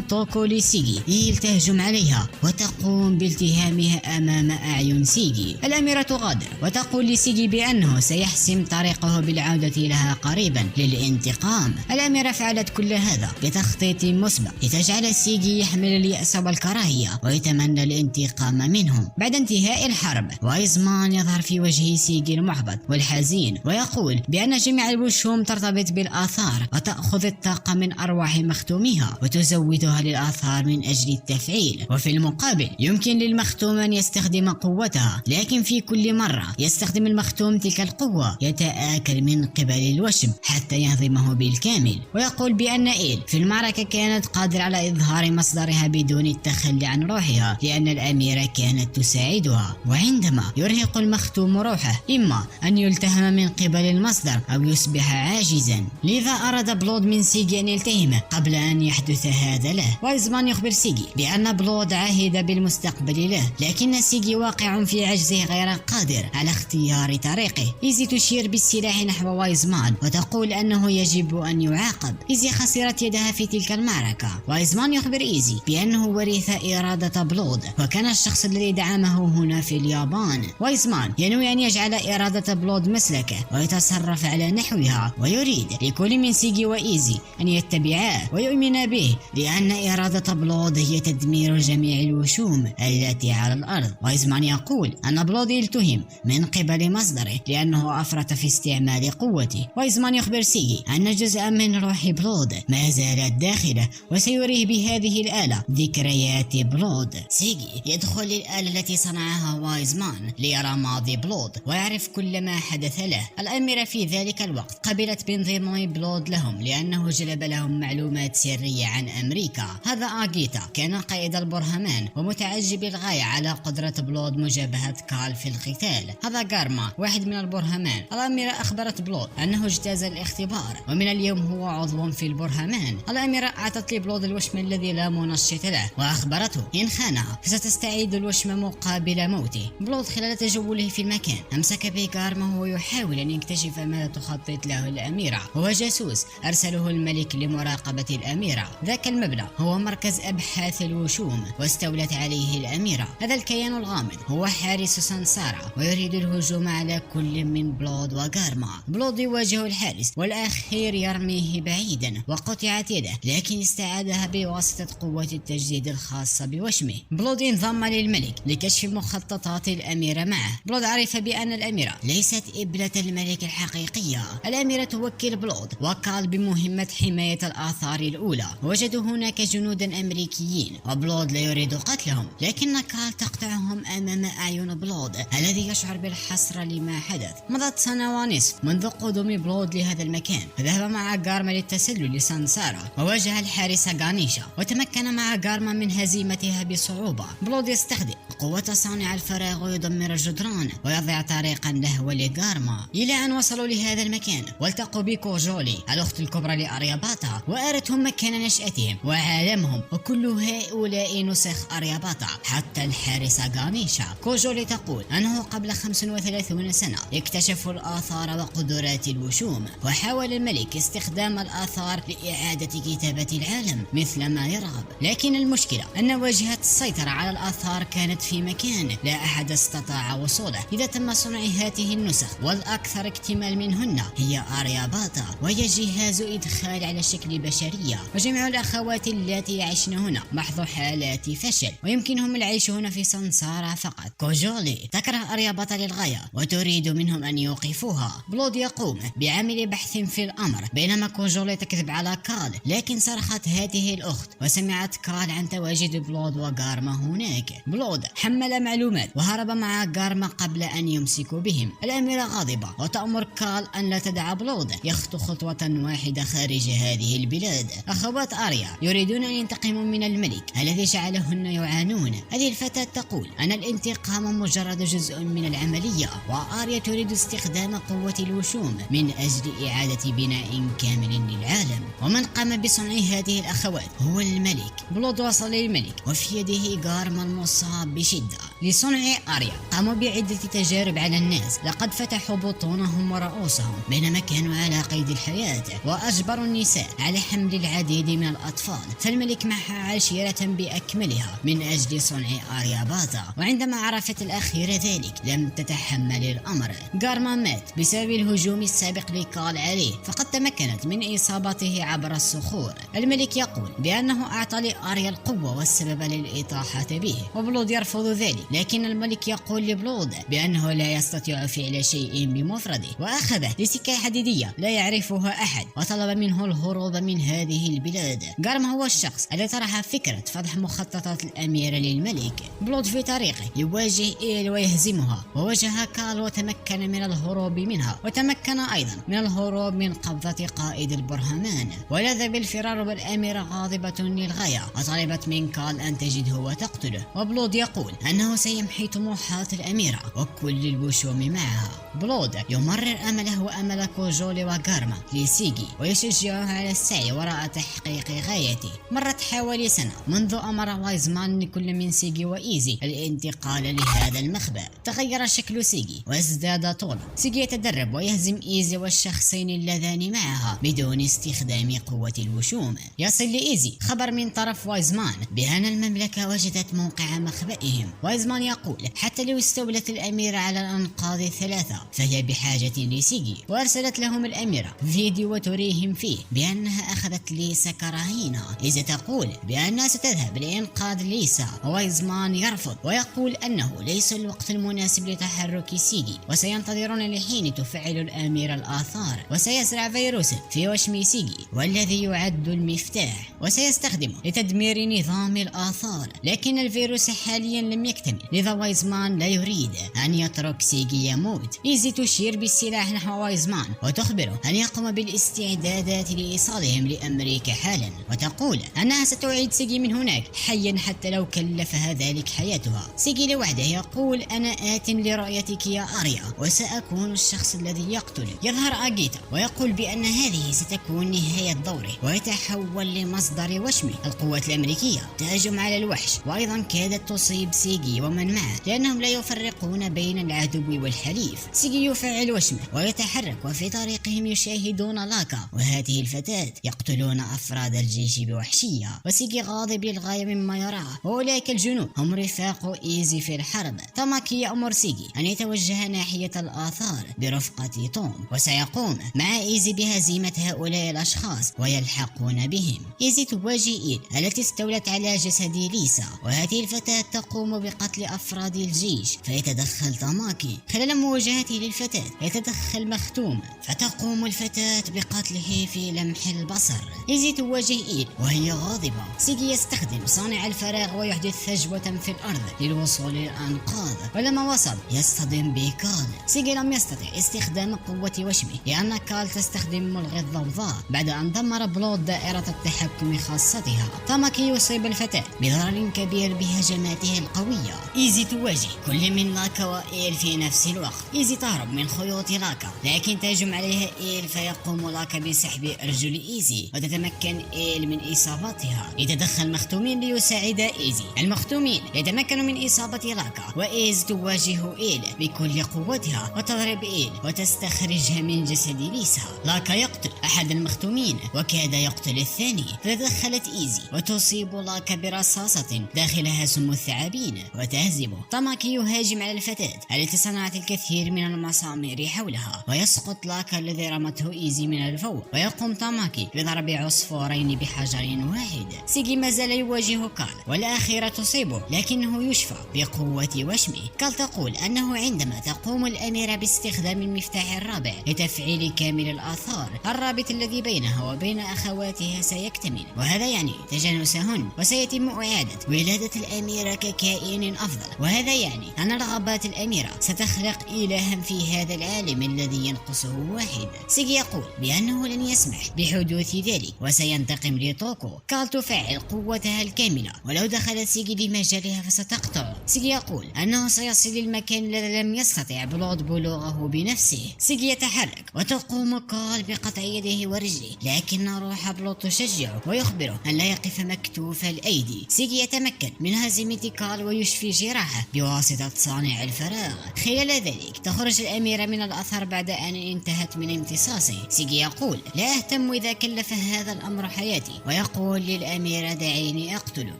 S1: توكو لسيجي تهجم عليها وتقوم بالتهامها أمام أعين سيجي. الأميرة تغادر وتقول لسيجي بأنه سيحسم طريقه بالعودة لها قريبا للانتقام. الأميرة فعلت كل هذا بتخطيط مسبق لتجعل سيجي يحمل اليأس والكراهية ويتمنى الانتقام منهم. بعد انتهاء الحرب وايزمان يظهر في وجه سيجي المحبط والحزين ويقول بأن جميع الوشوم ترتبط بالآثار وتأخذ الطاقة من أرواح مختوميها وتزودها للآثار من أجل التفعيل، وفي المقابل يمكن للمختوم أن يستخدم قوتها، لكن في كل مرة يستخدم المختوم تلك القوة يتآكل من قبل الوشم حتى يهضمه بالكامل. ويقول بأن إيل في المعركة كانت قادرة على إظهار مصدرها بدون التخلي عن روحها، لأن الأميرة كانت تساعدها. وعندما يرهق المختوم روحه إما أن يلتهم من قبل المصدر أو يصبح عاجزا، لذا أراد بلود من سيجي أن يلتهمه قبل أن يحدث هذا له. وايزمان يخبر سيجي بأن بلود عاهد بالمستقبل له، لكن سيجي واقع في عجزه غير قادر على اختيار طريقه. إيزي تشير بالسلاح نحو وايزمان وتقول أنه يجب أن يعاقب. إيزي خسرت يدها في تلك المعركة. وايزمان يخبر إيزي بأنه ورث إرادة بلود وكان الشخص الذي دعمه هنا في اليابان. وايزمان ينوي أن يجعل إرادة بلود مسلكه ويتصرف على نحوها، ويريد لكل من سيجي وإيزي أن يتبعاه ويؤمن به، لأن إرادة بلود هي تدمير جميع الوشوم التي على الأرض. وايزمان يقول أن بلود يلتهم من قبل مصدره لأنه أفرط في استعمال قوته. وايزمان يخبر سيجي أن جزءا من روح بلود ما زالت داخله وسيريه بهذه الآلة ذكريات بلود. سيجي يدخل للآلة التي صنعها وايزمان ليرى ماضي بلود ويعرف كل ما حدث له. الأميرة في ذلك الوقت قبلت بانضمام بلود لهم لأنه جلب لهم معلومات سرية عن أمريكا. هذا آغيتا كان قائد البرهمان ومتعجب للغاية على قدرة بلود مجابهة كال في القتال. هذا غارما واحد من البرهمان. الأميرة أخبرت بلود أنه اجتاز الاختبار ومن اليوم هو عضو في البرهمان. الأميرة أعطت لبلود الوشم الذي لا منشط له وأخبرته إن خانها فستستعيد الوشم مقابل موته. بلود خلال تجوله في المكان أمسك بغارما وهو يحاول أن يكتشف ماذا تخطط له الأميرة. هو جاسوس أرسله الملك لمراقبة الأميرة. ذاك المبنى هو مركز أبحاث الوشوم واستولت عليه الأميرة. هذا الكيان الغامض هو حارس سانسارا ويريد الهجوم على كل من بلود وغارما. بلود يواجه الحارس والأخير يرميه بعيدا وقطعت يده، لكن استعادها بواسطة قوة التجديد الخاصة بوشمه. بلود انضم للملك لكشف مخططات الأميرة معه. بلود عرف بأن الأميرة ليست ابنة الملك الحقيقية. الأميرة توكل بلود وكال بمهمة حماية الآثار الأولى. وجدوا هناك جنودا أمريكيين وبلود لا يريد قتلهم، لكن كال تقطعهم أمام أعين بلود الذي يشعر بالحسرة لما حدث. مضت سنة ونصف منذ قدوم بلود لهذا المكان، فذهب مع غارما للتسلل لسانسارا وواجه الحارس غانيشا وتمكن مع غارما من هزيمتها بصعوبة. بلود يستخدم قوة صانع الفراغ ويدمر الجدران ويضع طريقا له ولغارما إلى أن وصلوا لهذا المكان والتقوا بكوجولي الأخت الكبرى لأرياباتا وأرتهم مكان نشأتهم وعالمهم، وكل هؤلاء نسخ أرياباتا حتى الحارس غانيشا. كوجولي تقول أنه قبل 35 سنة اكتشفوا الآثار وقدرات الوشوم، وحاول الملك استخدام الآثار لإعادة كتابة العالم مثل ما يرغب، لكن المشكلة أن واجهة السيطرة على الآثار كانت في مكان لا أحد استطاع وصوله. إذا تم صنع هذه النسخ والأكثر اكتمال منهن هي أرياباتا، وهي جهاز إدخال على شكل بشرية، وجميع الأخوات اللاتي يعيشن هنا محض حالات فشل ويمكنهم العيش هنا في سانسارا فقط. كوجولي تكره أرياباتا للغاية وتريد منهم أن يوقعوا يوقفوها. بلود يقوم بعمل بحث في الأمر بينما كوجولي تكذب على كال، لكن صرخت هذه الأخت وسمعت كال عن تواجد بلود وغارما هناك. بلود حمل معلومات وهرب مع غارما قبل أن يمسكوا بهم. الأميرة غاضبة وتأمر كال أن لا تدع بلود يخطو خطوة واحدة خارج هذه البلاد. أخوات آريا يريدون أن ينتقموا من الملك الذي جعلهن يعانون. هذه الفتاة تقول أن الانتقام مجرد جزء من العملية، وآريا تريد استخدام قوة الوشوم من أجل إعادة بناء كامل للعالم. ومن قام بصنع هذه الأخوات هو الملك. بلود وصل للملك وفي يده غارما المصاب بشدة. لصنع آريا قاموا بعدة تجارب على الناس، لقد فتحوا بطونهم ورؤوسهم بينما كانوا على قيد الحياة، وأجبروا النساء على حمل العديد من الأطفال. فالملك محى عشيرة بأكملها من أجل صنع آريا باتا، وعندما عرفت الأخيرة ذلك لم تتحمل الأمر. غارما مات بسبب الهجوم السابق لكال عليه، فقد تمكنت من إصابته عبر الصخور. الملك يقول بأنه أعطى لآريا القوة والسبب للإطاحة به، وبلود يرفض ذلك، لكن الملك يقول لبلود بأنه لا يستطيع فعل شيء بمفرده، وأخذه لسكة حديدية لا يعرفها أحد وطلب منه الهروب من هذه البلاد. غارما هو الشخص الذي طرح فكرة فضح مخططات الأميرة للملك. بلود في طريقه يواجه إيل ويهزمها، وواجه كال وتمكن من الهروب منها، وتمكن أيضا من الهروب من قبضة قائد البرهمان، ولذ بالفرار والأميرة غاضبة للغاية وطلبت من كال أن تجده وتقتله. وبلود يقول أنه سيمحي طموحات الأميرة وكل الوشوم معها. بلود يمرر أمله وأمل كوجولي وغارما لسيجي ويشجعه على السعي وراء تحقيق غايته. مرت حوالي سنة منذ أمر وايزمان لكل من سيجي وإيزي الانتقال لهذا المخبأ. تغير شكل سيجي وازداد طولا. سيجي يتدرب ويهزم إيزي والشخصين اللذان معها بدون استخدام قوة الوشوم. يصل لإيزي خبر من طرف وايزمان بأن المملكة وجدت موقع مخبئهم. وايزمان يقول حتى لو استولت الأميرة على الأنقاض الثلاثة فهي بحاجة لسيجي، وأرسلت لهم الأميرة فيديو وتريهم فيه بأنها أخذت ليسا كرهينة. إذا تقول بأنها ستذهب لإنقاذ ليسا، وايزمان يرفض ويقول أنه ليس الوقت المناسب لتحرك سيجي، وسينتظرون لحين تفعل الأميرة الآثار، وسيزرع فيروس في وشم سيجي والذي يعد المفتاح وسيستخدمه لتدمير نظام الآثار. لكن الفيروس حاليا لم يكتمل، لذا وايزمان لا يريد أن يترك سيجي يموت. إيزي تشير بالسلاح نحو وايزمان وتخبره أن يقوم بالاستعدادات لإيصالهم لأمريكا حالا، وتقول أنها ستعيد سيجي من هناك حيا حتى لو كلفها ذلك حياتها. سيجي لوحده يقول أنا آت لرؤيتك يا آريا وسأكون الشخص الذي يقتلك. يظهر أغيتا ويقول بأن هذه ستكون نهاية دوره ويتحول لمصدر وشمه. القوات الأمريكية تهجم على الوحش، وأيضا كادت تصيب سيجي ومن معه لأنهم لا يفرقون بين العدو والحليف. سيجي يفعل وشمه ويتحرك، وفي طريقهم يشاهدون لاكا وهذه الفتاة يقتلون أفراد الجيش بوحشية، وسيجي غاضب للغاية مما يراه. وأولئك الجنود هم رفاق إيزي في الحرب. تاماكي يأمر سيجي أن يتوجه ناحية الآثار برفقة توم، وسيقوم مع إيزي بهزيمة هؤلاء الأشخاص ويلحقون بهم. إيزي تواجه إيل التي استولت على جسد ليسا، وهذه الفتاة تقوم بقتل أفراد الجيش، فيتدخل تاماكي. خلال مواجهته للفتاة يتدخل مختوم، فتقوم الفتاة بقتله في لمح البصر. إيزي تواجه إيل وهي غاضبة. سيجي يستخدم صانع الفراغ ويحدث فجوة في الأرض للوصول للأنقاض، ولما وصل يصطدم بكال. سيجي لم يستطع استخدام قوة وشمه لأن كال تستخدم ملغي الضوضاء بعد أن دمر بلود دائرة التحكم خاصتها. تاماكي يصيب الفتاة بضرر كبير بهجماته القوية. إيزي تواجه كل من لاكا وإيل في نفس الوقت. إيزي تهرب من خيوط لاكا، لكن تهجم عليها إيل فيقوم لاكا بسحب أرجل إيزي، وتتمكن إيل من إصابتها. يتدخل مختومين ليساعد إيزي. المختومين يتمكنوا من إصابة لاكا، وإيزي تواجه إيل بكل قوتها وتضرب إيل وتستخرجها من جسد ليسا. لاكا يقتل أحد المختومين وكاد يقتل الثاني، فتدخلت إيزي وتصيب لاكا برصاصة داخلها سم الثعابين وتهزمه. تاماكي يهاجم على الفتاة التي صنعت الكثير من المسامير حولها، ويسقط لاكا الذي رمته إيزي من الفوق، ويقوم تاماكي بضرب عصفورين بحجر واحد. سيجي ما زال يواجه كال، والأخيرة تصيبه لكنه يشفى بقوة وشمه. كال تقول أنه عندما تقوم الأميرة باستخدام المفتاح الرابع لتفعيل كامل الآثار. الرابط الذي بينها وبين أخواتها سيكتمل، وهذا يعني تجانسهن، وسيتم إعادة ولادة الأميرة ككائن أفضل، وهذا يعني أن رغبات الأميرة ستخلق إلها في هذا العالم الذي ينقصه واحد. سيجي يقول بأنه لن يسمح بحدوث ذلك وسينتقم لتوكو. كال تفعل قوتها الكاملة، ولو دخلت سيجي بمجالها فستقطع. سيجي يقول أنه سيصل للمكان الذي لم يستطع بلود بلوغه بنفسه. سيجي يتحرك وتقوم كال بقطع يده ورجله، لكن روح بلود تشجعه ويخبره أن لا يقف مكتوف الأيدي. سيجي يتمكن من هزيمة كال ويشفي جراحه بواسطة صانع الفراغ. خلال ذلك تخرج الأميرة من الأثر بعد أن انتهت من امتصاصه. سيجي يقول لا أهتم إذا كلف هذا الأمر حياتي، ويقول للأميرة دعيني أقتله.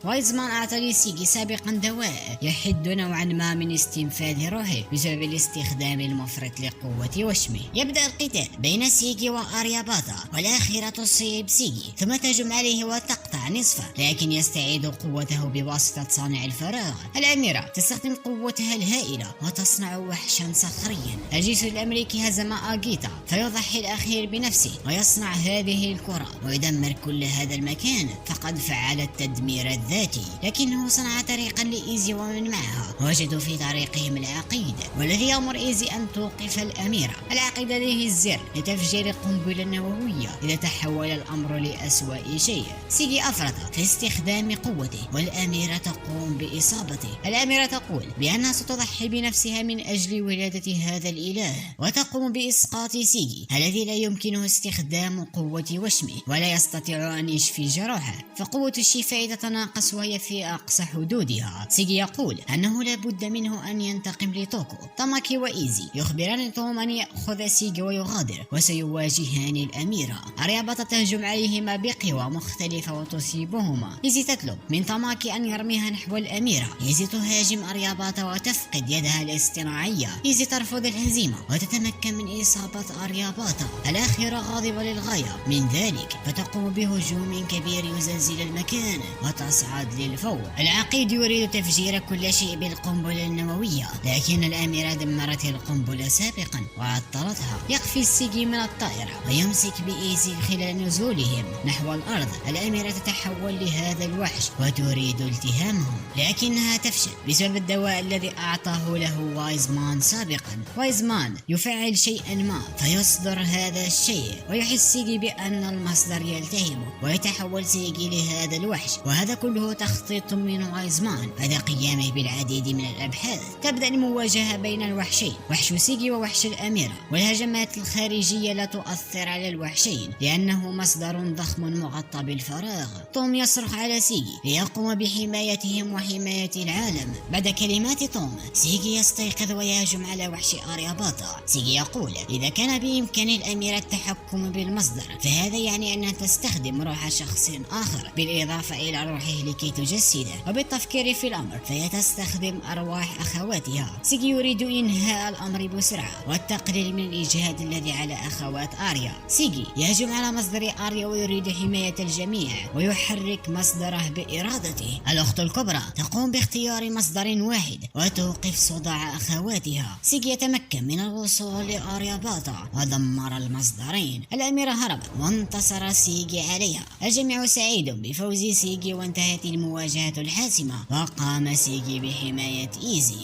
S1: وايزمان أعطى لسيجي سابقا دواء يحد نوعا ما من استنفاذ روحه بسبب الاستخدام المفرط لقوة وشمه. يبدأ القتال بين سيجي وأرياباتا، والأخيرة تصيب سيجي ثم تهجم عليه وتقطع نصفه، لكن يستعيد قوته بواسطة صانع الفراغ. الأميرة تستخدم قوتها الهائلة وتصنع وحشا صخريا. الجيش الأمريكي هزم آغيتا، فيضحي الأخير بنفسه ويصنع هذه الكرة ويدمر كل هذا المكان، فقد فعل التدمير الذاتي، لكنه صنع طريقا لإيزي ومن معها. وجدوا في طريقهم العقيد، والذي يأمر إيزي أن توقف الأميرة. العقيد لديه الزر لتفجير قنبلة نووية إذا تحول الأمر لأسوأ شيء. سيجي أفرط في استخدام قوته، والأميرة تقوم بإصابته. الأميرة تقول بأنها ستضحي بنفسها من أجل ولادة هذا الإله، وتقوم بإسقاط سيجي الذي لا يمكنه استخدام قوة وشمه ولا يستطيع أن يشفي جراحه، فقوة الشفاء تتناقص وهي في أقصى حدودها. سيجي يقول أنه لا بد منه أن ينتقم لتوكو. تاماكي وإيزي يخبران توم أن يأخذ سيجي ويغادر، وسيواجهان الأميرة. أرياباتا تهجم عليهما بقوى مختلفة وتصيبهما. إيزي تطلب من تاماكي أن يرميها نحو الأميرة. إيزي تهاجم أرياباتا وتفقد يدها الاصطناعية. إيزي ترفض الهزيمة وتتمكن من إصابة أرياباتا. الأخيرة غاضبة للغاية من ذلك، فتقوم بهجوم كبير يزلزل المكان وتصعد للفوق. العقيد يريد تفجير كل شيء بالقنبلة النووية، لكن الأميرة دمرت القنبلة سابقا وعطلتها. يقفز سيجي من الطائرة ويمسك بإيزي خلال نزولهم نحو الأرض. الأميرة تتحول لهذا الوحش وتريد التهامهم، لكنها تفشل بسبب الدواء الذي أعطاه له وايزمان سابقا. وايزمان يفعل شيئا ما فيصدر هذا الشيء، ويحس سيجي بأن المصدر يلتهمه، ويتحول سيجي لهذا الوحش. وهذا كله تخطيط من وايزمان بعد قيامه بالعديد من الأبحاث. تبدأ المواجهة بين الوحشين، وحش سيجي ووحش الأميرة، والهجمات الخارجية لا تؤثر على الوحشين لأنه مصدر ضخم مغطى بالفراغ. توم يصرخ على سيجي ليقوم بحمايتهم وحماية العالم. بعد كلمات توم سيجي يستيقظ ويهجم على وحش أرياباتا. سيجي يقول إذا كان بإمكان الأميرة التحكم بالمصدر، فهذا يعني أنها تستخدم روح شخص آخر بالإضافة إلى روحه لكي تجسده. وبالتفكير في الأمر فهي تستخدم أرواح أخواتها. سيجي يريد إنهاء الأمر بسرعة والتقليل من الإجهاد الذي على أخوات آريا. سيجي يهجم على مصدر آريا ويريد حماية الجميع ويحرك مصدره بإرادته. الأخت الكبرى تقوم باختيار مصدر واحد وتوقف صداع أخواتها. سيجي يتمكن من الوصول لأرياباتا ودمر المصدرين. الأميرة هربت وانتصر سيجي عليها. الجميع سعيد بفوز سيجي، وانتهت المواجهة الحاسمة، وقام سيجي بحماية إيزي.